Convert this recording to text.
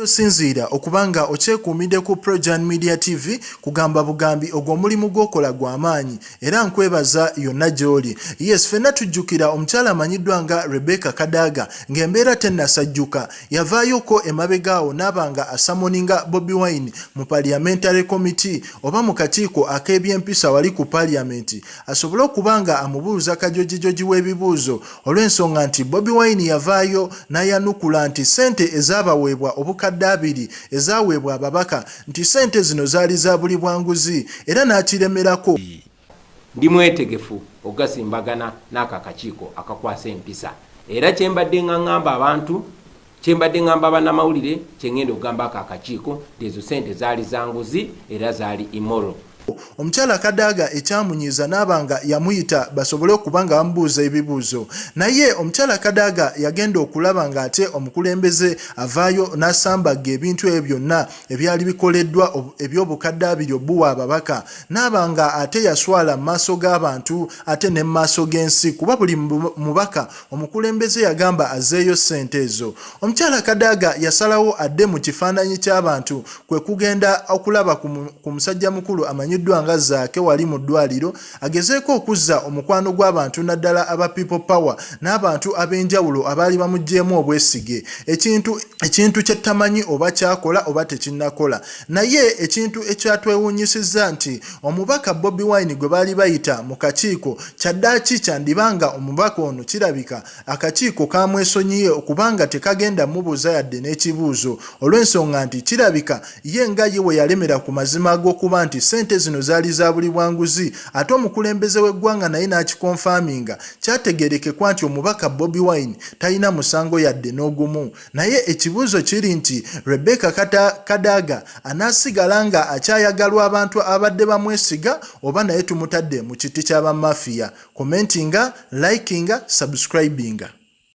Sinzira okubanga okyekuumidde ku Projan Media TV kugamba bugambi ogw'omulimu gw'okola gw'amaanyi era nkwebaza yonna gy'oli. Yes, ffenna tujjukira omukyala amanyiddwa nga Rebecca Kadaga ng'embeera tennasajjuka yavaayoko emabegaawo n'abanga asamoninga Bobi Wine mu Parliamentary Committee oba mu kakiiko ak'ebyempisa wali ku Parliament asobole okubanga amubuuza kajojijoji w'ebibuuzo olw'ensonga nti Bobi Wine yavaayo n'ayanukula nti ssente ezaabaweebwa obukadde abiri ezaweebwa ababaka nti ssente zino zaali za buli bwanguzi era n'akiremerako. Ndi mwetegefu ogasimbagana n'aka kakiiko akakwasa empisa era kyembadde ngamba abantu kyembadde ngamba bannamawulire kyengenda okugamba aka akakiiko ezo ssente zaali za nguzi era zaali immoral. Omukyala Kadaga ekyamunyiza n'abanga yamuyita basobole okubanga bamubuuza ebibuuzo naye omukyala Kadaga yagenda okulaba nga ate omukulembeze avaayo n'asambaga ebintu ebyo byonna ebyali bikoleddwa eby'obukadde abiri obuwa ababaka n'abanga ate yaswala mu maaso g'abantu ate ne mu maaso g'ensi kuba buli mubaka omukulembeze yagamba azeeyo ssente ezo. Omukyala Kadaga yasalawo adde mu kifaananyi ky'abantu kwe kugenda okulaba ku musajja mukulu amanyi nga Zaake wali mu ddwaliro agezeeko okuzza omukwano gw'abantu naddala aba People Power n'abantu ab'enjawulo abaali bamuggyemu obwesige ekintu kye tamanyi oba kyakola oba tekinnakola. Naye ekintu ekyatwewuunyisizza nti omubaka Bobi Wine gwe baali bayita mu kakiiko kyaddaaki kyandibanga omubaka ono kirabika akakiiko kamwesonyiye okubanga tekagenda mubuuza yadde n'ekibuuzo olw'ensonga nti kirabika ye nga ye we yalemera ku mazima ag'okuba nti ssente zino zaali za buli bwanguzi ate omukulembeze w'eggwanga naye n'akikonfaminga kyategerekekwa nti omubaka Bobi Wine talina musango yadde n'ogumu. Naye ekibuuzo kiri nti Rebecca Kadaga anaasigala nga akyayagalwa abantu abadde bamwesiga oba naye tumutadde mu kiti ky'abamafiya. Commentinga, likinga, subscribinga.